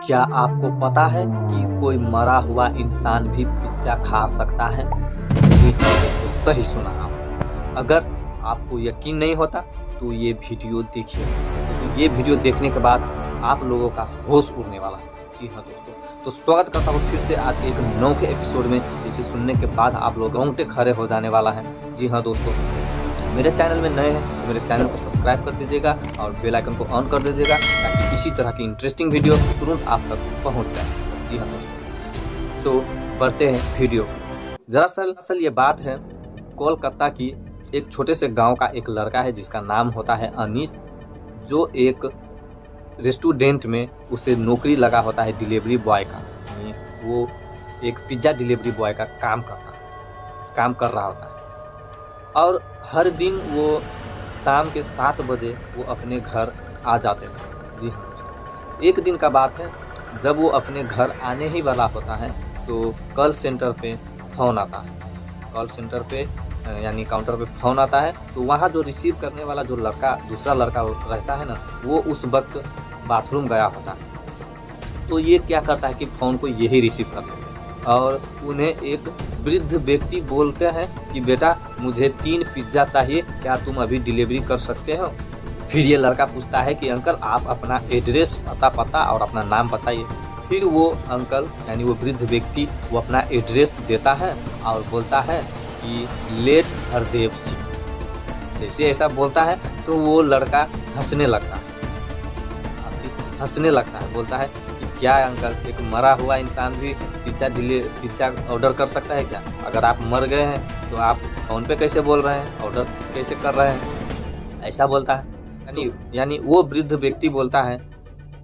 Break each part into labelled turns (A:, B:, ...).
A: क्या आपको पता है कि कोई मरा हुआ इंसान भी पिज्जा खा सकता है? जी हाँ दोस्तों, सही सुना आप। अगर आपको यकीन नहीं होता तो ये वीडियो देखिए। दोस्तों ये वीडियो देखने के बाद आप लोगों का होश उड़ने वाला है। जी हाँ दोस्तों, तो स्वागत करता हूँ फिर से आज के एक नए एपिसोड में, जिसे सुनने के बाद आप लोग रोंगटे खड़े हो जाने वाला है। जी हाँ दोस्तों, मेरे चैनल में नए हैं तो मेरे चैनल को सब्सक्राइब कर दीजिएगा और बेल आइकन को ऑन कर दीजिएगा ताकि इसी तरह की इंटरेस्टिंग वीडियो तुरंत आप तक पहुंच जाए। जी हाँ दोस्तों, तो बढ़ते हैं वीडियो। दरअसल ये बात है कोलकाता की एक छोटे से गांव का एक लड़का है जिसका नाम होता है अनीस, जो एक रेस्टोरेंट में उसे नौकरी लगा होता है डिलीवरी बॉय का। वो एक पिज्ज़ा डिलीवरी बॉय का काम कर रहा होता है और हर दिन वो शाम के 7 बजे वो अपने घर आ जाते थे। जी हाँ, एक दिन का बात है जब वो अपने घर आने ही वाला होता है तो कॉल सेंटर पे फ़ोन आता है। कॉल सेंटर पे यानी काउंटर पे फ़ोन आता है तो वहाँ जो रिसीव करने वाला जो दूसरा लड़का रहता है ना, वो उस वक्त बाथरूम गया होता है। तो ये क्या करता है कि फ़ोन को यही रिसीव कर लेता है और उन्हें एक वृद्ध व्यक्ति बोलते हैं कि बेटा मुझे 3 पिज्ज़ा चाहिए, क्या तुम अभी डिलीवरी कर सकते हो? फिर ये लड़का पूछता है कि अंकल आप अपना एड्रेस, पता और अपना नाम बताइए। फिर वो अंकल यानी वो वृद्ध व्यक्ति वो अपना एड्रेस देता है और बोलता है कि लेट हरदेव सिंह। जैसे ऐसा बोलता है तो वो लड़का हंसने लगता है, बोलता है कि क्या अंकल, एक मरा हुआ इंसान भी पिज्ज़ा ऑर्डर कर सकता है क्या? अगर आप मर गए हैं तो आप फ़ोन पे कैसे बोल रहे हैं, ऑर्डर कैसे कर रहे हैं? ऐसा बोलता है। यानी वो वृद्ध व्यक्ति बोलता है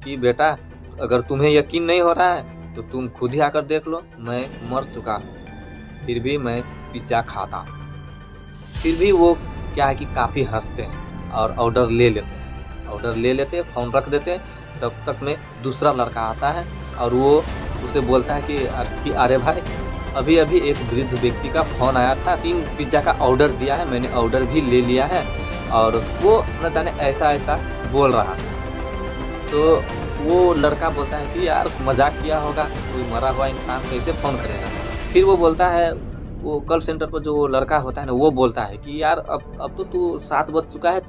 A: कि बेटा अगर तुम्हें यकीन नहीं हो रहा है तो तुम खुद ही आकर देख लो, मैं मर चुका हूँ फिर भी मैं पिज्ज़ा खाता हूँ। फिर भी वो क्या है कि काफ़ी हंसते हैं और ऑर्डर ले लेते हैं, फ़ोन रख देते हैं। तब तक में दूसरा लड़का आता है और वो उसे बोलता है कि अरे भाई, अभी एक वृद्ध व्यक्ति का फ़ोन आया था, 3 पिज्ज़ा का ऑर्डर दिया है, मैंने ऑर्डर भी ले लिया है। और वो न जाने ऐसा बोल रहा था। तो वो लड़का बोलता है कि यार मजाक किया होगा, कोई मरा हुआ इंसान कैसे फ़ोन करेगा? फिर वो बोलता है, वो कॉल सेंटर पर जो लड़का होता है ना, वो बोलता है कि यार अब तो तू 7 बज चुका है,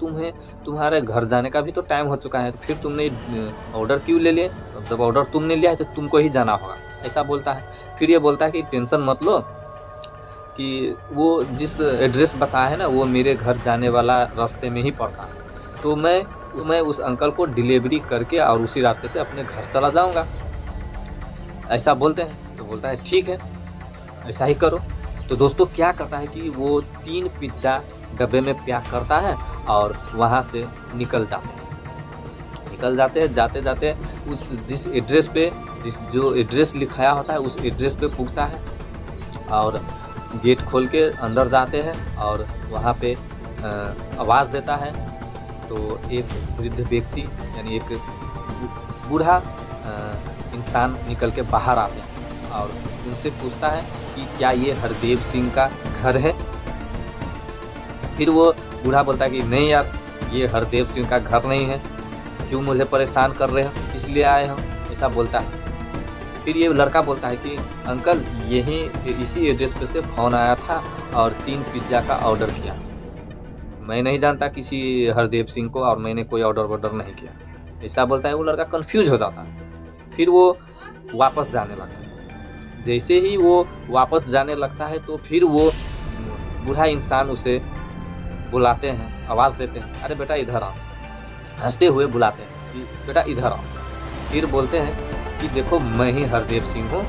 A: तुम्हारे घर जाने का भी तो टाइम हो चुका है, तो फिर तुमने ऑर्डर क्यों ले लिए? तो जब ऑर्डर तुमने लिया है तो तुमको ही जाना होगा, ऐसा बोलता है। फिर ये बोलता है कि टेंशन मत लो, कि वो जिस एड्रेस बताया है ना वो मेरे घर जाने वाला रास्ते में ही पड़ता है, तो मैं उस अंकल को डिलीवरी करके और उसी रास्ते से अपने घर चला जाऊँगा, ऐसा बोलते हैं। तो बोलता है ठीक है, ऐसा ही करो। तो दोस्तों क्या करता है कि वो 3 पिज्ज़ा डब्बे में पैक करता है और वहाँ से निकल जाते हैं। जाते उस जो एड्रेस लिखाया होता है उस एड्रेस पे पुगता है और गेट खोल के अंदर जाते हैं और वहाँ पे आवाज़ देता है। तो एक वृद्ध व्यक्ति यानी एक बूढ़ा इंसान निकल के बाहर आते हैं और उनसे पूछता है कि क्या ये हरदेव सिंह का घर है? फिर वो बूढ़ा बोलता है कि नहीं यार, ये हरदेव सिंह का घर नहीं है, क्यों मुझे परेशान कर रहे हो, इसलिए आए हो, ऐसा बोलता है। फिर ये लड़का बोलता है कि अंकल इसी एड्रेस पे से फ़ोन आया था और 3 पिज्ज़ा का ऑर्डर किया, मैं नहीं जानता किसी हरदेव सिंह को और मैंने कोई ऑर्डर नहीं किया, ऐसा बोलता है। वो लड़का कंफ्यूज हो जाता है। फिर वो वापस जाने लगता है। जैसे ही वो वापस जाने लगता है तो फिर वो बूढ़ा इंसान उसे बुलाते हैं, आवाज़ देते हैं, अरे बेटा इधर आओ, हंसते हुए बुलाते हैं कि बेटा इधर आओ। फिर बोलते हैं कि देखो मैं ही हरदेव सिंह हूँ,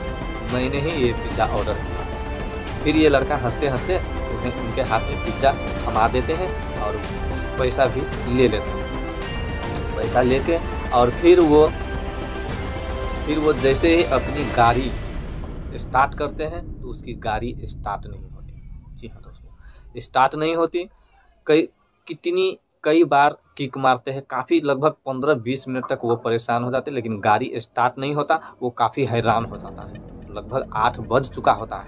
A: मैंने ही ये पिज़्ज़ा ऑर्डर किया। फिर ये लड़का हंसते उनके हाथ में पिज़्ज़ा थमा देते हैं और पैसा भी ले लेते हैं। पैसा लेके और फिर वो जैसे ही अपनी गाड़ी स्टार्ट करते हैं तो उसकी गाड़ी स्टार्ट नहीं होती। जी हाँ दोस्तों, स्टार्ट नहीं होती। कई बार किक मारते हैं, काफ़ी लगभग 15-20 मिनट तक वो परेशान हो जाते हैं, लेकिन गाड़ी स्टार्ट नहीं होता। वो काफ़ी हैरान हो जाता है। लगभग 8 बज चुका होता है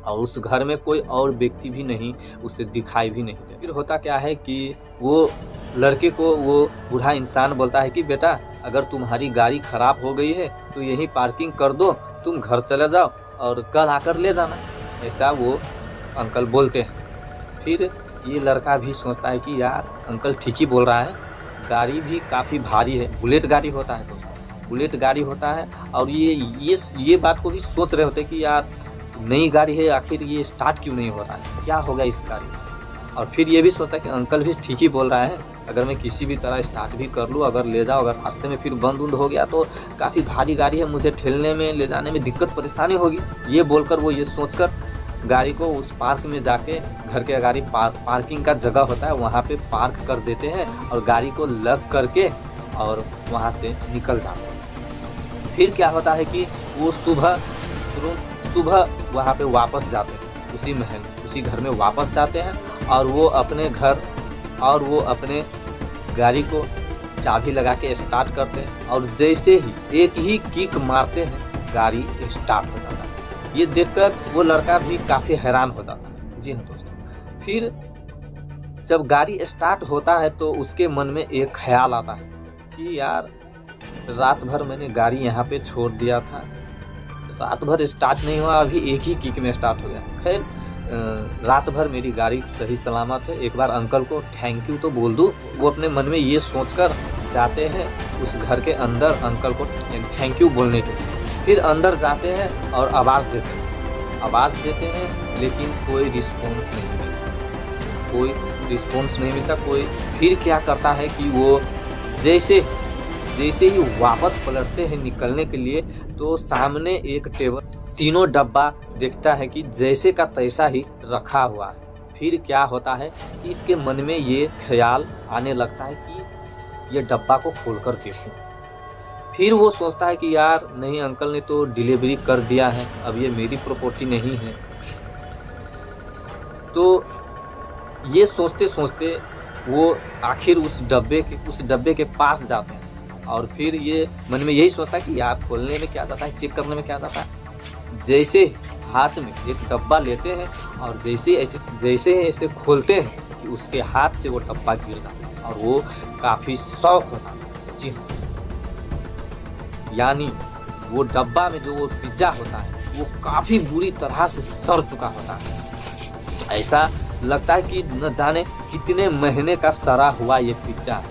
A: और उस घर में कोई और व्यक्ति भी नहीं उसे दिखाई भी नहीं दे। फिर होता क्या है कि वो लड़के को वो बूढ़ा इंसान बोलता है कि बेटा, अगर तुम्हारी गाड़ी खराब हो गई है तो यहीं पार्किंग कर दो, तुम घर चले जाओ और कल आकर ले जाना। ऐसा वो अंकल बोलते हैं। फिर ये लड़का भी सोचता है कि यार अंकल ठीक ही बोल रहा है, गाड़ी भी काफ़ी भारी है, बुलेट गाड़ी होता है दोस्तों, बुलेट गाड़ी होता है। और ये बात को भी सोच रहे होते कि यार नई गाड़ी है, आखिर ये स्टार्ट क्यों नहीं हो रहा है, क्या होगा इस गाड़ी में। और फिर ये भी सोचता है कि अंकल भी ठीक ही बोल रहा है, अगर मैं किसी भी तरह स्टार्ट भी कर लूँ, अगर ले जाओ, अगर रास्ते में फिर बंद उंद हो गया तो काफ़ी भारी गाड़ी है, मुझे ठेलने में ले जाने में दिक्कत परेशानी होगी। ये बोलकर वो ये सोचकर गाड़ी को उस पार्क में जाके, घर के गाड़ी पार्किंग का जगह होता है वहाँ पे पार्क कर देते हैं और गाड़ी को लॉक करके और वहाँ से निकल जाते हैं। फिर क्या होता है कि वो सुबह वहाँ पे वापस जाते हैं, उसी महल उसी घर में वापस जाते हैं और वो अपने गाड़ी को चाबी लगा के स्टार्ट करते हैं और जैसे ही एक ही किक मारते हैं गाड़ी स्टार्ट हो जाता है। ये देखकर वो लड़का भी काफ़ी हैरान हो जाता है। जी हाँ दोस्तों, फिर जब गाड़ी स्टार्ट होता है तो उसके मन में एक ख्याल आता है कि यार रात भर मैंने गाड़ी यहाँ पे छोड़ दिया था, रात भर स्टार्ट नहीं हुआ, अभी एक ही किक में स्टार्ट हो गया। खैर रात भर मेरी गाड़ी सही सलामत है, एक बार अंकल को थैंक यू तो बोल दूँ। वो अपने मन में ये सोचकर जाते हैं उस घर के अंदर अंकल को थैंक यू बोलने के लिए। फिर अंदर जाते हैं और आवाज़ देते हैं लेकिन कोई रिस्पॉन्स नहीं मिलता, कोई। फिर क्या करता है कि वो जैसे ही वापस पलटते हैं निकलने के लिए तो सामने एक टेबल, तीनों डब्बा देखता है कि जैसे का तैसा ही रखा हुआ है। फिर क्या होता है कि इसके मन में ये ख्याल आने लगता है कि ये डब्बा को खोलकर देखूं। फिर वो सोचता है कि यार नहीं, अंकल ने तो डिलीवरी कर दिया है, अब ये मेरी प्रॉपर्टी नहीं है। तो ये सोचते सोचते वो आखिर उस डब्बे के पास जाते हैं और फिर ये मन में यही सोचता है कि यार खोलने में क्या जाता है, चेक करने में क्या जाता है। जैसे हाथ में एक डब्बा लेते हैं और जैसे ऐसे खोलते हैं कि उसके हाथ से वो डब्बा गिर जाता है और वो काफ़ी शौक होता है। जी हाँ, यानी वो डब्बा में जो वो पिज्ज़ा होता है वो काफ़ी बुरी तरह से सड़ चुका होता है। ऐसा लगता है कि न जाने कितने महीने का सड़ा हुआ ये पिज्ज़ा।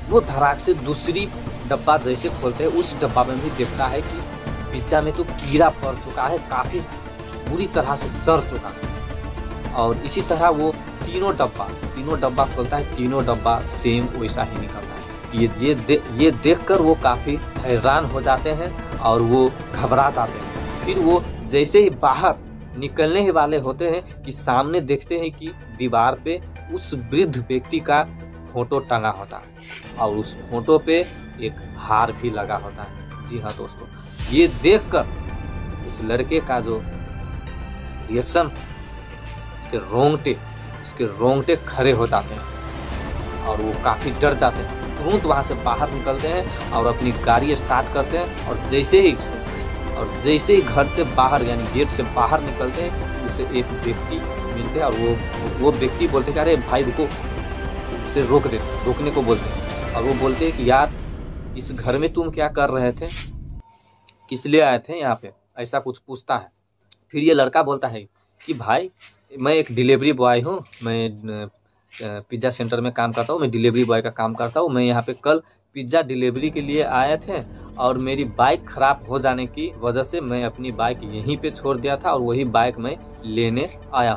A: वो धड़ाक से दूसरी डब्बा जैसे खोलते हैं, उस डब्बा में भी देखता है कि पिज्ज़ा में तो कीड़ा पड़ चुका है, काफ़ी बुरी तरह से सड़ चुका है। और इसी तरह वो तीनों डब्बा खोलता है, तीनों डब्बा सेम वैसा ही निकलता है। ये देखकर वो काफ़ी हैरान हो जाते हैं और वो घबरा जाते हैं। फिर वो जैसे ही बाहर निकलने ही वाले होते हैं कि सामने देखते हैं कि दीवार पे उस वृद्ध व्यक्ति का फोटो टंगा होता है और उस फोटो पे एक हार भी लगा होता है। जी हाँ दोस्तों, ये देखकर उस लड़के का जो रिएक्शन, उसके रोंगटे खड़े हो जाते हैं और वो काफ़ी डर जाते हैं। तुरंत वहाँ से बाहर निकलते हैं और अपनी गाड़ी स्टार्ट करते हैं और जैसे ही घर से बाहर यानी गेट से बाहर निकलते हैं उसे एक व्यक्ति मिलते हैं और वो व्यक्ति बोलते हैं कि अरे भाई रुको, उसे रोकने को बोलते हैं। और वो बोलते हैं कि यार इस घर में तुम क्या कर रहे थे, किस लिए आए थे यहाँ पे, ऐसा कुछ पूछता है। फिर ये लड़का बोलता है कि भाई मैं एक डिलीवरी बॉय हूँ, मैं पिज़्ज़ा सेंटर में काम करता हूँ, मैं डिलीवरी बॉय का काम करता हूँ। मैं यहाँ पे कल पिज़्ज़ा डिलीवरी के लिए आए थे और मेरी बाइक ख़राब हो जाने की वजह से मैं अपनी बाइक यहीं पे छोड़ दिया था और वही बाइक मैं लेने आया,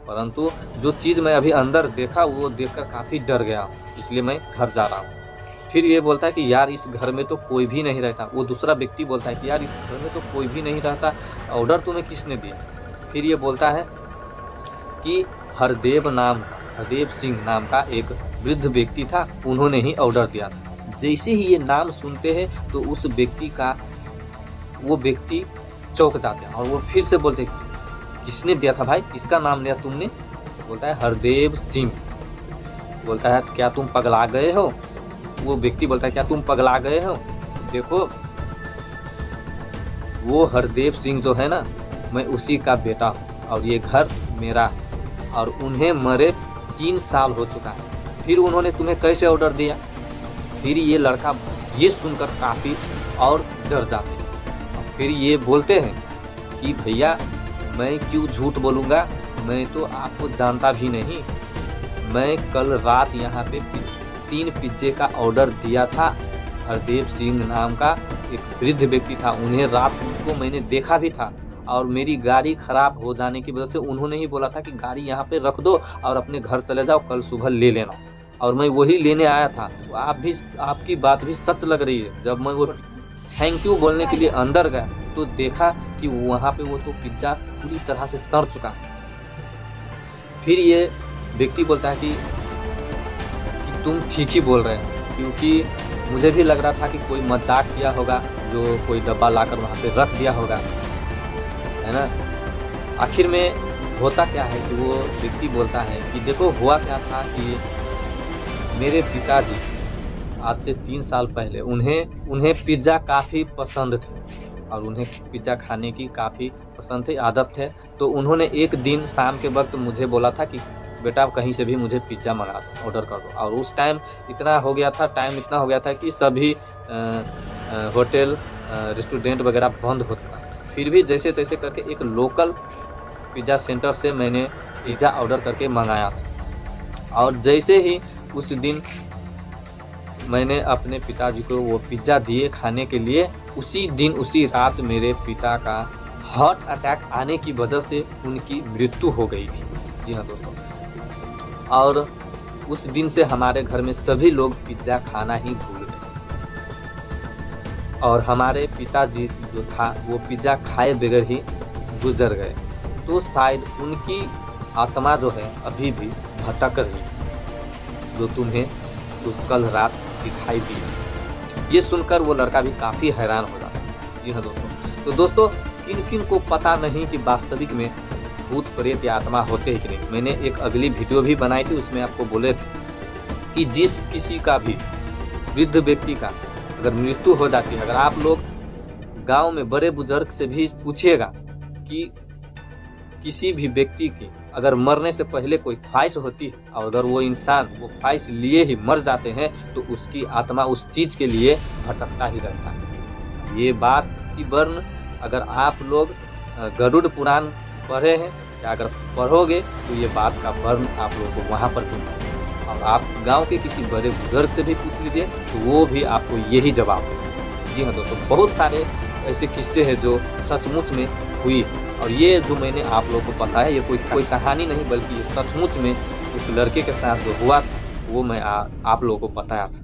A: परंतु जो चीज़ मैं अभी अंदर देखा वो देखकर काफ़ी डर गया, इसलिए मैं घर जा रहा हूँ। फिर ये बोलता है कि यार इस घर में तो कोई भी नहीं रहता। वो दूसरा व्यक्ति बोलता है कि यार इस घर में तो कोई भी नहीं रहता, ऑर्डर तुम्हें किसने दिया। फिर ये बोलता है कि हरदेव सिंह नाम का एक वृद्ध व्यक्ति था, उन्होंने ही ऑर्डर दिया था। जैसे ही ये नाम सुनते हैं तो उस व्यक्ति चौंक जाते हैं और वो फिर से बोलते हैं किसने दिया था भाई, इसका नाम लिया तुमने। बोलता है हरदेव सिंह। बोलता है क्या तुम पगला गए हो। वो व्यक्ति बोलता है क्या तुम पगला गए हो, देखो वो हरदेव सिंह जो है ना, मैं उसी का बेटा हूँ। और ये घर मेरा है और उन्हें मरे 3 साल हो चुका है, फिर उन्होंने तुम्हें कैसे ऑर्डर दिया? फिर ये लड़का ये सुनकर काफ़ी और डर जाते हैं और फिर ये बोलते हैं कि भैया मैं क्यों झूठ बोलूँगा, मैं तो आपको जानता भी नहीं। मैं कल रात यहाँ पे 3 पिज्जे का ऑर्डर दिया था। हरदेव सिंह नाम का एक वृद्ध व्यक्ति था, उन्हें रात को मैंने देखा भी था और मेरी गाड़ी खराब हो जाने की वजह से उन्होंने ही बोला था कि गाड़ी यहाँ पे रख दो और अपने घर चले जाओ, कल सुबह ले लेना, और मैं वही लेने आया था। तो आपकी बात भी सच लग रही है। जब मैं वो थैंक यू बोलने के लिए अंदर गया तो देखा कि वहाँ पे वो तो पिज्ज़ा पूरी तरह से सड़ चुका। फिर ये व्यक्ति बोलता है कि तुम ठीक ही बोल रहे हो, क्योंकि मुझे भी लग रहा था कि कोई मजाक किया होगा, जो कोई डब्बा लाकर वहाँ पे रख दिया होगा, है ना। आखिर में होता क्या है कि वो व्यक्ति बोलता है कि देखो हुआ क्या था कि मेरे पिताजी आज से 3 साल पहले उन्हें पिज़्ज़ा काफ़ी पसंद थे और उन्हें पिज़्ज़ा खाने की काफ़ी पसंद थी, आदत है। तो उन्होंने एक दिन शाम के वक्त मुझे बोला था कि बेटा कहीं से भी मुझे पिज़्ज़ा मंगा दो, ऑर्डर कर दो। और उस टाइम इतना हो गया था कि सभी होटल रेस्टोरेंट वगैरह बंद होता था। फिर भी जैसे तैसे करके एक लोकल पिज़्ज़ा सेंटर से मैंने पिज़्ज़ा ऑर्डर करके मंगाया था और जैसे ही उस दिन मैंने अपने पिताजी को वो पिज़्ज़ा दिए खाने के लिए, उसी दिन उसी रात मेरे पिता का हार्ट अटैक आने की वजह से उनकी मृत्यु हो गई थी। जी हाँ दोस्तों, और उस दिन से हमारे घर में सभी लोग पिज़्ज़ा खाना ही भूल गए और हमारे पिताजी जो था वो पिज़्ज़ा खाए बगैर ही गुजर गए। तो शायद उनकी आत्मा जो है अभी भी भटक रही है, जो तुम्हें उस कल रात दिखाई दी। ये सुनकर वो लड़का भी काफ़ी हैरान हो जाता है। जी हाँ दोस्तों, तो दोस्तों किन किन को पता नहीं कि वास्तविक में भूत प्रेत या आत्मा होते हैं कि नहीं। मैंने एक अगली वीडियो भी बनाई थी, उसमें आपको बोले थे कि जिस किसी का भी वृद्ध व्यक्ति का अगर मृत्यु हो जाती है, अगर आप लोग गांव में बड़े बुजुर्ग से भी पूछिएगा कि किसी भी व्यक्ति की अगर मरने से पहले कोई ख्वाहिश होती है और अगर वो इंसान वो ख्वाहिश लिए ही मर जाते हैं तो उसकी आत्मा उस चीज के लिए भटकता ही रहता है। ये बात की वर्ण अगर आप लोग गरुड़ पुराण पढ़े हैं या अगर पढ़ोगे तो ये बात का वर्ण आप लोगों को वहाँ पर मिलता है। और आप गांव के किसी बड़े बुजुर्ग से भी पूछ लीजिए तो वो भी आपको यही जवाब देगा। जी हाँ दोस्तों, बहुत सारे ऐसे किस्से हैं जो सचमुच में हुई और ये जो मैंने आप लोगों को बताया ये कोई कहानी नहीं बल्कि ये सचमुच में उस लड़के के साथ जो हुआ था वो मैं आप लोगों को बताया था।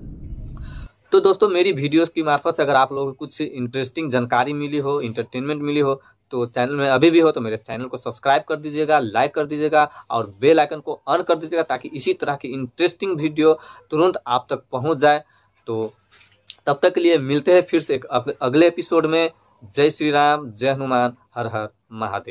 A: तो दोस्तों मेरी वीडियोस की मार्फत से अगर आप लोगों को कुछ इंटरेस्टिंग जानकारी मिली हो, इंटरटेनमेंट मिली हो तो चैनल में अभी भी हो तो मेरे चैनल को सब्सक्राइब कर दीजिएगा, लाइक कर दीजिएगा और बेल आइकन को ऑन कर दीजिएगा ताकि इसी तरह की इंटरेस्टिंग वीडियो तुरंत आप तक पहुंच जाए। तो तब तक के लिए मिलते हैं फिर से एक अगले एपिसोड में। जय श्री राम, जय हनुमान, हर हर महादेव।